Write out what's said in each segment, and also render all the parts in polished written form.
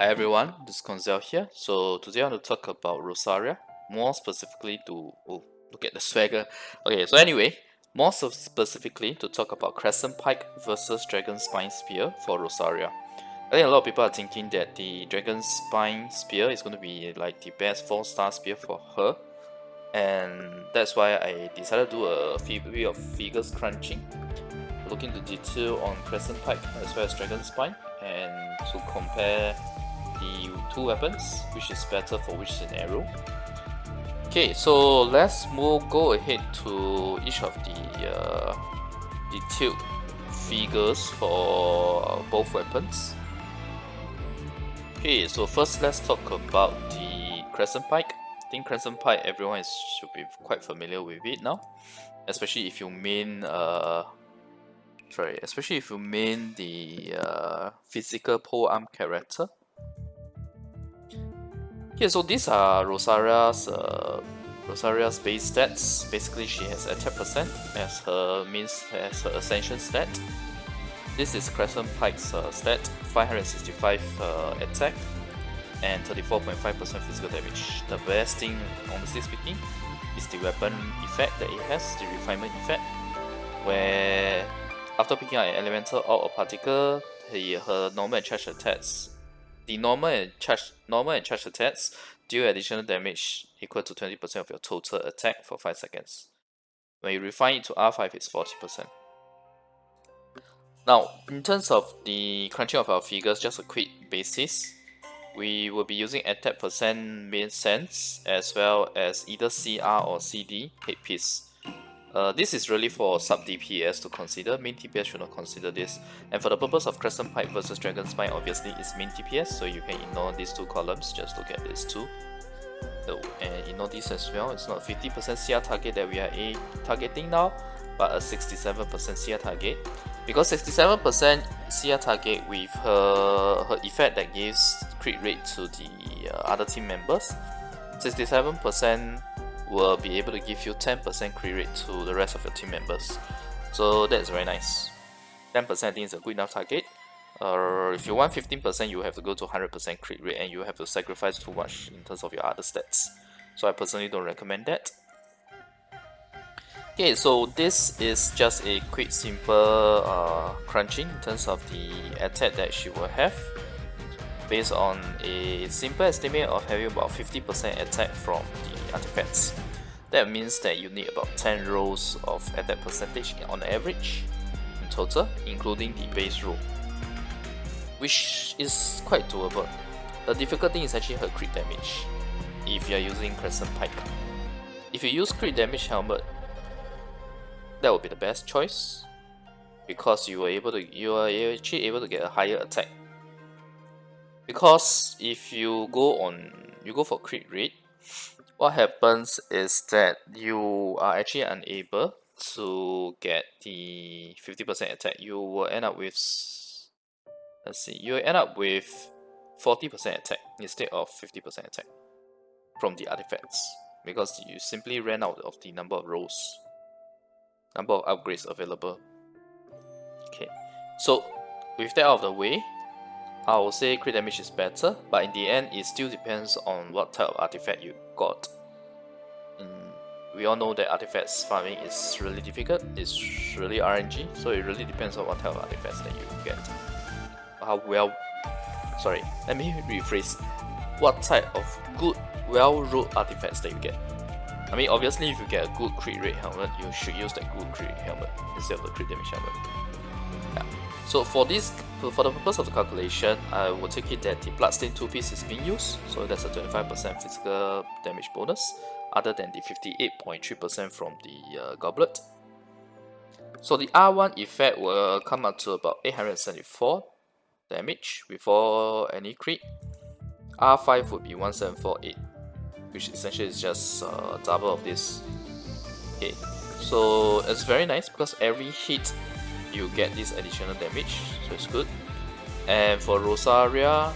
Hi everyone, this is Koinzell here. So today I want to talk about Rosaria, more specifically to look at the swagger. Okay, so anyway, specifically to talk about Crescent Pike versus Dragonspine Spear for Rosaria. I think a lot of people are thinking that the Dragonspine Spear is going to be like the best 4-star spear for her, and that's why I decided to do a bit of figures crunching, look into detail on Crescent Pike as well as Dragonspine, and to compare the two weapons, which is better for which scenario. Okay, so let's go ahead to each of the detailed figures for both weapons. Okay, so first let's talk about the Crescent Pike. I think Crescent Pike everyone should be quite familiar with it now, especially if you main the physical polearm character. Okay, so these are Rosaria's base stats. Basically, she has attack percent as her ascension stat. This is Crescent Pike's stat: 565 attack and 34.5% physical damage. The best thing, honestly speaking, is the weapon effect that it has, the refinement effect, where after picking out an elemental or a particle, her normal and charged attacks. The normal and charged attacks deal additional damage equal to 20% of your total attack for 5 seconds. When you refine it to R5, it's 40%. Now, in terms of the crunching of our figures, just a quick basis, we will be using attack percent main sense as well as either CR or CD headpiece. This is really for sub DPS to consider. Main DPS should not consider this. And for the purpose of Crescent Pike versus Dragonspine, obviously it's main DPS, so you can ignore these two columns. Just look at these two. And ignore this as well. It's not 50% CR target that we are targeting now, but a 67% CR target. Because 67% CR target with her effect that gives crit rate to the other team members, 67% will be able to give you 10% crit rate to the rest of your team members. So that's very nice. 10% I think is a good enough target. If you want 15%, you have to go to 100% crit rate and you have to sacrifice too much in terms of your other stats. So I personally don't recommend that. Okay, so this is just a quick simple crunching in terms of the attack that she will have, based on a simple estimate of having about 50% attack from the artifacts. That means that you need about 10 rolls of attack percentage on average in total, including the base roll, which is quite doable. The difficult thing is actually her crit damage if you are using Crescent Pike. If you use crit damage helmet, that would be the best choice, because you are actually able to get a higher attack. Because if you go for crit rate, what happens is that you are actually unable to get the 50% attack. You will end up with, you will end up with 40% attack instead of 50% attack from the artifacts, because you simply ran out of the number of rolls, number of upgrades available. Okay, so with that out of the way, I will say crit damage is better, but in the end it still depends on what type of artifact you got. We all know that artifacts farming is really difficult, it's really RNG, so it really depends on what type of artifacts that you get. Let me rephrase. What type of good, well-rolled artifacts that you get. I mean, obviously if you get a good crit rate helmet, you should use that good crit rate helmet instead of the crit damage helmet. Yeah. So for the purpose of the calculation, I will take it that the Bloodstain 2-piece is being used, so that's a 25% physical damage bonus, other than the 58.3% from the Goblet. So the R1 effect will come up to about 874 damage before any crit. R5 would be 1748, which essentially is just double of this. Okay, so it's very nice because every hit you get this additional damage, so it's good. And for Rosaria,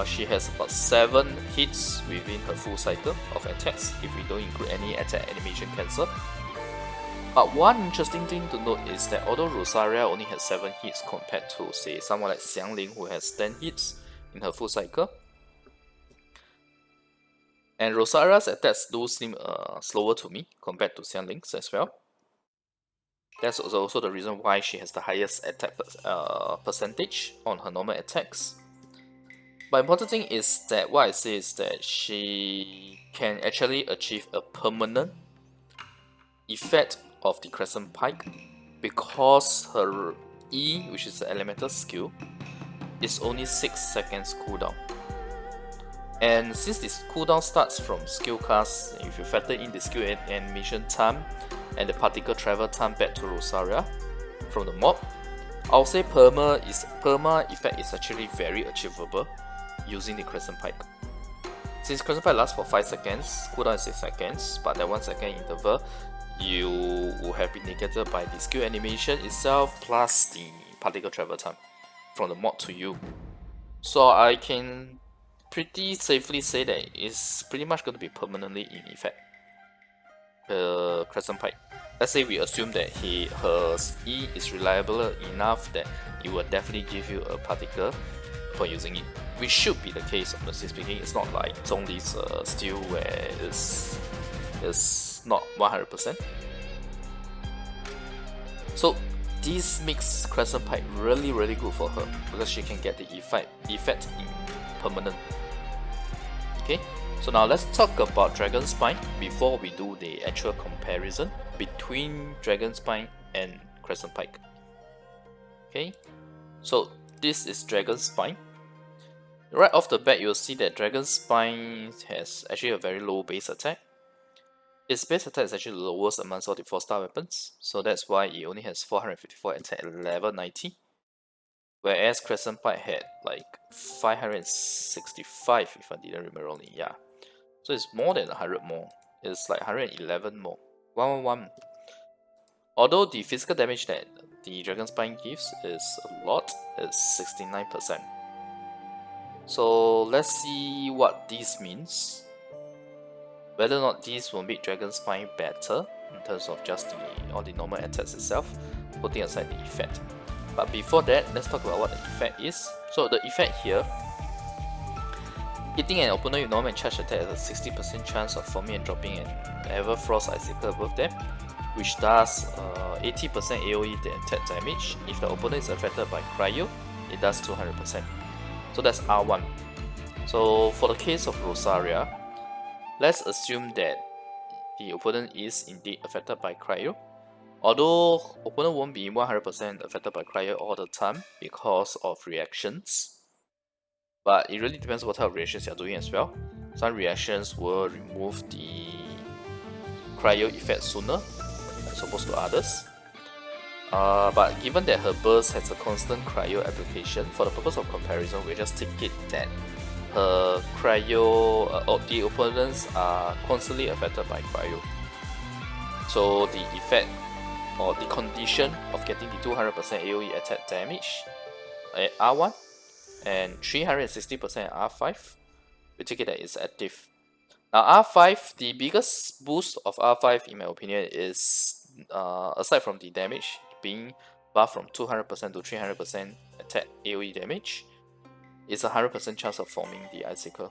she has about 7 hits within her full cycle of attacks if we don't include any attack animation cancel. But one interesting thing to note is that although Rosaria only has 7 hits compared to, say, someone like Xiangling who has 10 hits, in her full cycle. And Rosaria's attacks do seem slower to me compared to Xianling's as well. That's also the reason why she has the highest attack percentage on her normal attacks. But important thing is that what I say is that she can actually achieve a permanent effect of the Crescent Pike because her E, which is the elemental skill, is only 6 seconds cooldown. And since this cooldown starts from skill cast, if you factor in the skill animation time and the particle travel time back to Rosaria from the mob, I'll say perma effect is actually very achievable using the Crescent Pike. Since Crescent Pike lasts for 5 seconds, cooldown is 6 seconds, but that 1 second interval you will have been negated by the skill animation itself plus the particle travel time from the mod to you. So I can pretty safely say that it's pretty much going to be permanently in effect. The Crescent Pike. Let's say we assume that her E is reliable enough that it will definitely give you a particle for using it, which should be the case. Honestly speaking, it's not like Zhongli's still where it's not 100%. So this makes Crescent Pike really good for her because she can get the effect in permanent. Okay, so now let's talk about Dragonspine before we do the actual comparison between Dragonspine and Crescent Pike. Okay, so this is Dragonspine. Right off the bat, you'll see that Dragonspine has actually a very low base attack. Its base attack is actually the lowest amongst all the 4-star weapons, so that's why it only has 454 attack at level 90. Whereas Crescent Pike had like 565 if I didn't remember wrongly, yeah. So it's more than 100 more. It's like 111 more. 111. Although the physical damage that the Dragonspine gives is a lot, it's 69%. So let's see what this means. Whether or not this will make Dragonspine better in terms of just all the normal attacks itself, putting aside the effect. But before that, let's talk about what the effect is. So the effect here, hitting an opponent with normal and charged attack has a 60% chance of forming and dropping an Everfrost Icicle above them, which does 80% AoE attack damage. If the opponent is affected by Cryo, it does 200%. So that's R1. So for the case of Rosaria, let's assume that the opponent is indeed affected by Cryo. Although opponent won't be 100% affected by Cryo all the time because of reactions, but it really depends what type of reactions you're doing as well. Some reactions will remove the Cryo effect sooner as opposed to others. But given that her burst has a constant Cryo application, for the purpose of comparison, we just take it that her Cryo, the opponents are constantly affected by Cryo. So the effect or the condition of getting the 200% AoE attack damage at R1 and 360% at R5, we take it that it's active. Now R5, the biggest boost of R5 in my opinion is, aside from the damage being buffed from 200% to 300% attack AoE damage, it's a 100% chance of forming the Icicle.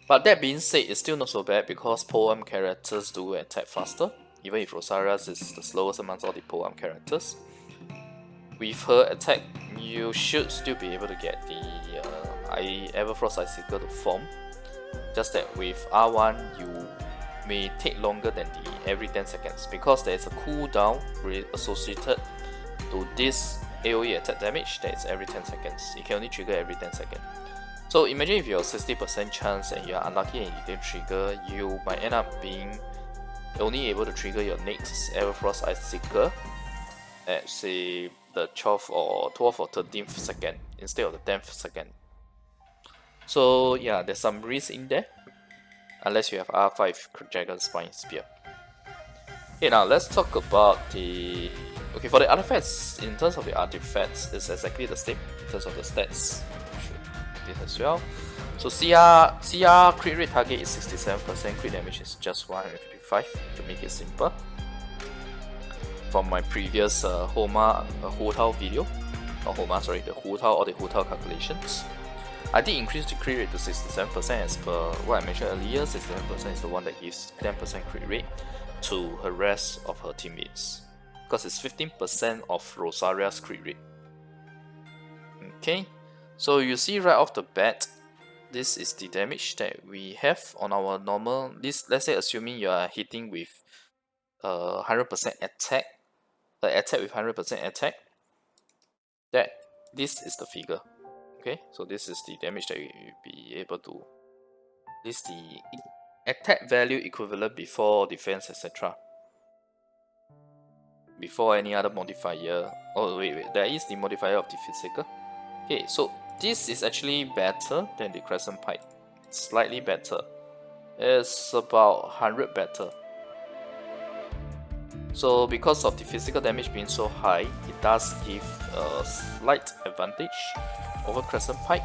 But that being said, it's still not so bad because polearm characters do attack faster, even if Rosaria's is the slowest amongst all the polearm characters. With her attack, you should still be able to get the Everfrost Icicle to form. Just that with R1, you may take longer than the every 10 seconds because there is a cooldown associated to this AoE attack damage that is every 10 seconds. It can only trigger every 10 seconds. So imagine if you have a 60% chance and you are unlucky and you didn't trigger, you might end up being only able to trigger your next Everfrost Icicle at say the 12th or 13th second instead of the 10th second. So yeah, there's some risk in there unless you have R5 Dragonspine Spear. Okay, now let's talk about the... Okay, for the artifacts, in terms of the artifacts, it's exactly the same in terms of the stats. This as well. So CR crit rate target is 67%, crit damage is just 155 to make it simple. From my previous Hotao video. not Homa, sorry, the Hu Tao or the Hu Tao calculations. I did increase the crit rate to 67% as per what I mentioned earlier. 67% is the one that gives 10% crit rate to her rest of her teammates, because it's 15% of Rosaria's crit rate. Okay, so you see right off the bat, this is the damage that we have on our normal. This, let's say, assuming you are hitting with 100% attack, attack with 100% attack, that this is the figure. Okay, so this is the damage that you'll be able to. This is the attack value equivalent before defense, etc. Before any other modifier. Oh wait, there is the modifier of the physical. Okay, so this is actually better than the Crescent Pike. Slightly better. It's about 100 better. So because of the physical damage being so high, it does give a slight advantage over Crescent Pike.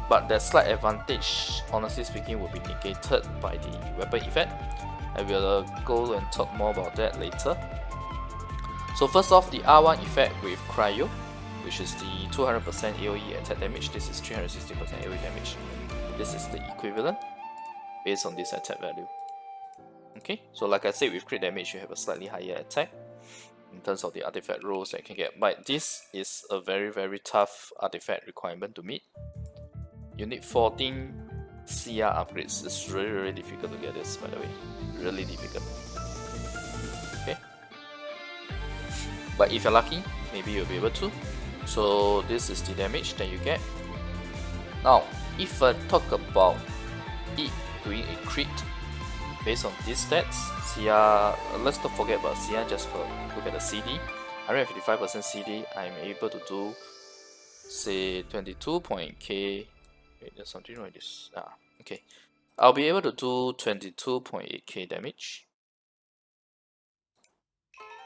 But that slight advantage, honestly speaking, will be negated by the weapon effect. I will go and talk more about that later. So first off, the R1 effect with Cryo, which is the 200% AoE attack damage. This is 360% AoE damage. This is the equivalent based on this attack value. Okay, so like I said, with crit damage, you have a slightly higher attack in terms of the artifact rolls that you can get. But this is a very tough artifact requirement to meet. You need 14 CR upgrades. It's really difficult to get this, by the way. Really difficult. Okay. But if you're lucky, maybe you'll be able to. So this is the damage that you get. Now, if I talk about it doing a crit based on these stats, CR, let's not forget about CR, just for look at the CD. 155% CD, I'm able to do, say, 22.k. Wait, there's something wrong with this. Okay. I'll be able to do 22.8k damage.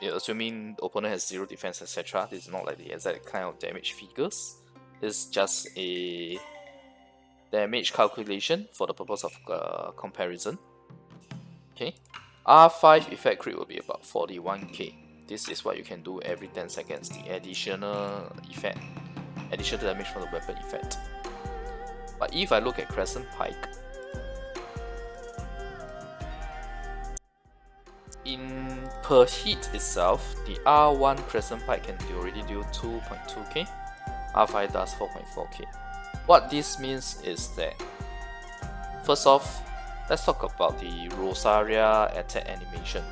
Yeah, assuming the opponent has 0 defense, etc. This is not like the exact kind of damage figures. It's just a damage calculation for the purpose of comparison. Okay. R5 effect crit will be about 41k. This is what you can do every 10 seconds. The additional effect, additional damage from the weapon effect. But if I look at Crescent Pike, in per hit itself, the R1 Crescent Pike can already do 2.2k, R5 does 4.4k. What this means is that, first off, let's talk about the Rosaria attack animation.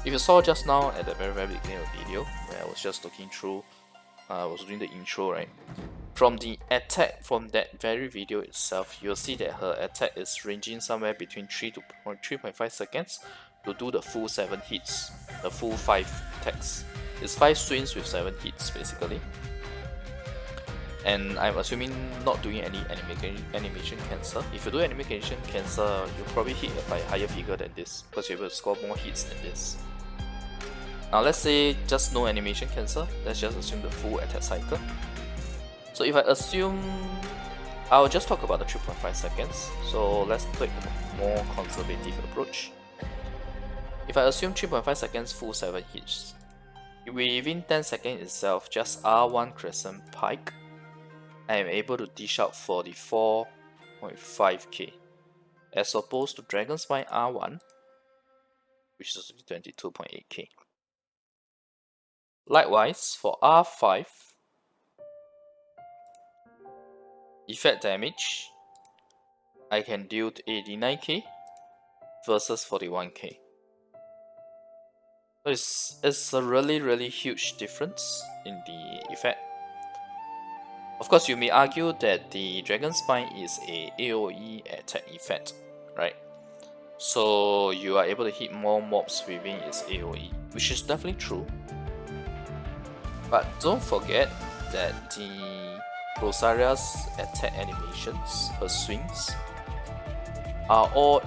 If you saw just now at the very beginning of the video, where I was just looking through, I was doing the intro, right? From the attack, from that very video itself, you'll see that her attack is ranging somewhere between 3 to 3.5 seconds to do the full 7 hits, the full 5 attacks. It's 5 swings with 7 hits basically. And I'm assuming not doing any animation cancel. If you do animation cancel, you'll probably hit a higher figure than this, because you're able to score more hits than this. Now let's say just no animation cancel, let's just assume the full attack cycle. So if I assume, I'll just talk about the 3.5 seconds, so let's take a more conservative approach. If I assume 3.5 seconds full 7 hits, within 10 seconds itself, just R1 Crescent Pike, I am able to dish out 44.5k, as opposed to Dragonspine R1, which is 22.8k. Likewise, for R5, effect damage, I can deal 89k versus 41k. It's a really huge difference in the effect. Of course, you may argue that the Dragonspine is a AoE attack effect, right? So you are able to hit more mobs within its AoE, which is definitely true. But don't forget that the Rosaria's attack animations, her swings, are all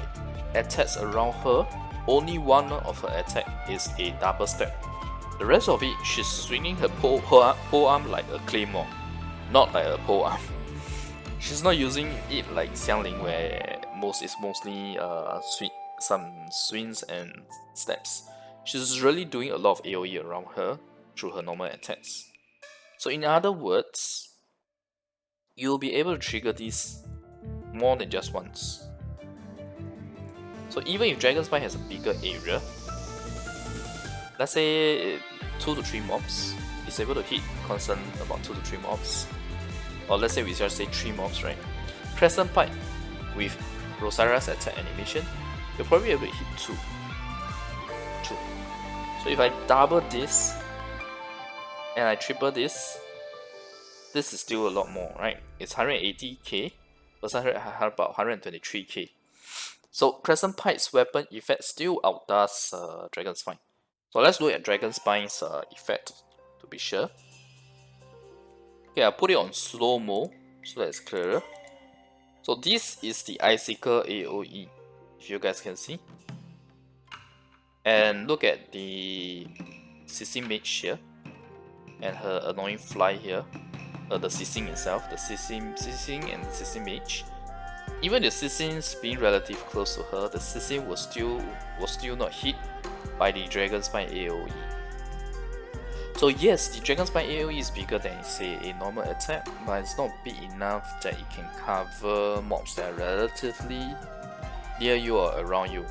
attacks around her. Only one of her attack is a double step. The rest of it, she's swinging her pole arm like a claymore, not like a pole arm. She's not using it like Xiangling, where it's mostly some swings and steps. She's really doing a lot of AoE around her through her normal attacks. So in other words, you'll be able to trigger these more than just once. So even if Dragonspine has a bigger area, let's say 2 to 3 mobs, it's able to hit constant about 2 to 3 mobs. Or let's say we just say 3 mobs, right? Crescent Pike with Rosaria's attack animation, you're probably able to hit 2. So if I double this and I triple this is still a lot more, right? It's 180k versus about 123k. So Crescent Pike's weapon effect still outdoes Dragonspine. So let's look at Dragonspine's effect to be sure. Okay, I'll put it on slow-mo so that it's clearer. So this is the Icicle AoE, if you guys can see. And look at the Sissing Mage here, and her annoying fly here. The Sissing itself, the Sissing and Sissing Mage. Even the Sissing's being relatively close to her, the Sissing was still not hit by the Dragonspine AoE. So yes, the Dragonspine AoE is bigger than, say, a normal attack, but it's not big enough that it can cover mobs that are relatively near you or around you.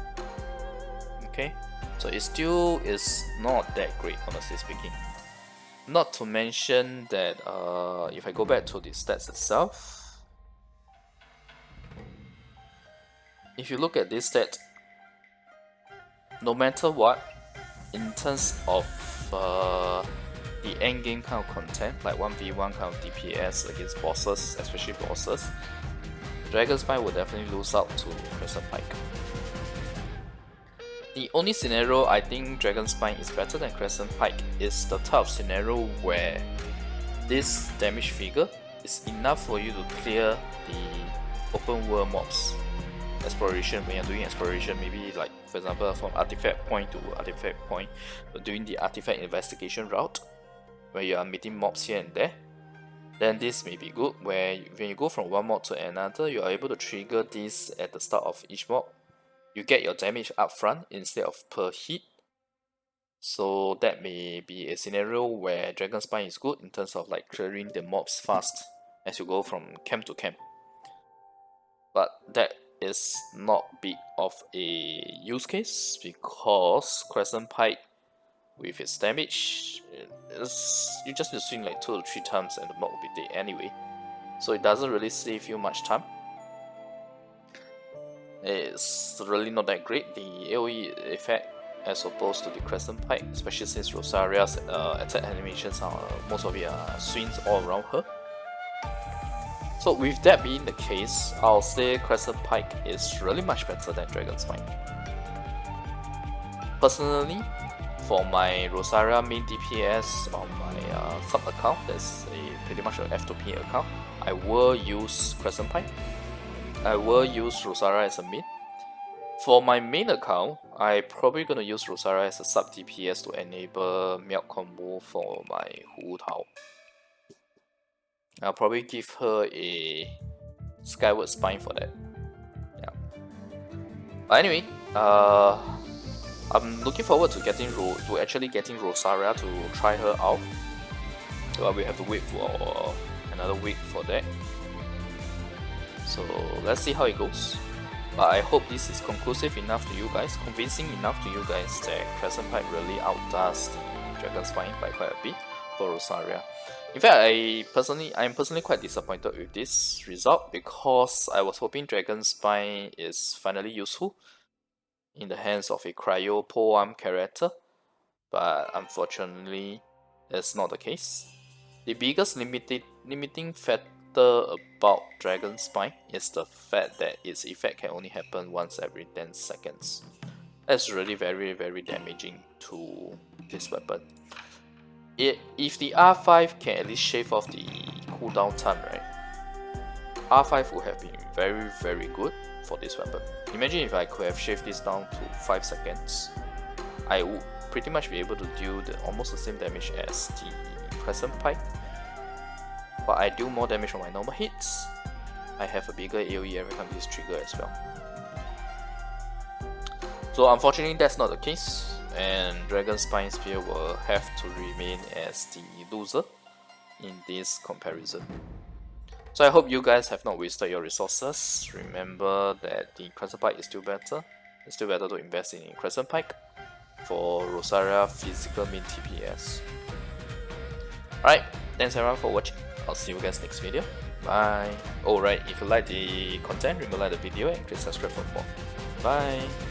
Okay, so it still is not that great, honestly speaking. Not to mention that if I go back to the stats itself, if you look at this stat, no matter what, in terms of the end game kind of content, like 1v1 kind of DPS against bosses, especially bosses, Dragonspine will definitely lose out to Crescent Pike. The only scenario I think Dragonspine is better than Crescent Pike is the type of scenario where this damage figure is enough for you to clear the open world mobs. Exploration, when you're doing exploration, maybe like for example from artifact point to artifact point, doing the artifact investigation route where you are meeting mobs here and there, then this may be good, where when you go from one mob to another, you are able to trigger this at the start of each mob. You get your damage up front instead of per hit. So that may be a scenario where Dragonspine is good in terms of like clearing the mobs fast as you go from camp to camp. But that is not big of a use case because Crescent Pike with its damage, you just need to swing like 2 to 3 times and the mob will be dead anyway. So it doesn't really save you much time. It's really not that great, the AoE effect, as opposed to the Crescent Pike, especially since Rosaria's attack animations are, most of it are swings all around her. So with that being the case, I'll say Crescent Pike is really much better than Dragonspine. Personally, for my Rosaria Main DPS on my sub account, that's pretty much an F2P account, I will use Crescent Pike. I will use Rosaria as a mid. For my main account, I'm probably gonna use Rosaria as a sub DPS to enable melt combo for my Hu Tao. I'll probably give her a Skyward Spine for that. Yeah. But anyway, I'm looking forward to actually getting Rosaria to try her out. So we have to wait for another week for that. So let's see how it goes. But I hope this is conclusive enough to you guys, convincing enough to you guys that Crescent Pike really outdoes the Dragonspine by quite a bit for Rosaria. In fact, I'm personally quite disappointed with this result because I was hoping Dragonspine is finally useful in the hands of a cryo polearm character, but unfortunately it's not the case. The biggest limiting factor about Dragonspine is the fact that its effect can only happen once every 10 seconds. That's really very, very damaging to this weapon. If the R5 can at least shave off the cooldown time, right? R5 would have been very, very good for this weapon. Imagine if I could have shaved this down to 5 seconds. I would pretty much be able to deal almost the same damage as the Crescent Pike. But I do more damage on my normal hits. I have a bigger AoE every time this trigger as well. So unfortunately that's not the case, and Dragonspine Spear will have to remain as the loser. in this comparison. So I hope you guys have not wasted your resources. Remember that the Crescent Pike is still better. It's still better to invest in Crescent Pike for Rosaria physical main DPS. Alright, thanks everyone for watching. I'll see you guys next video. Bye. Oh right, if you like the content, remember like the video and click subscribe for more. Bye.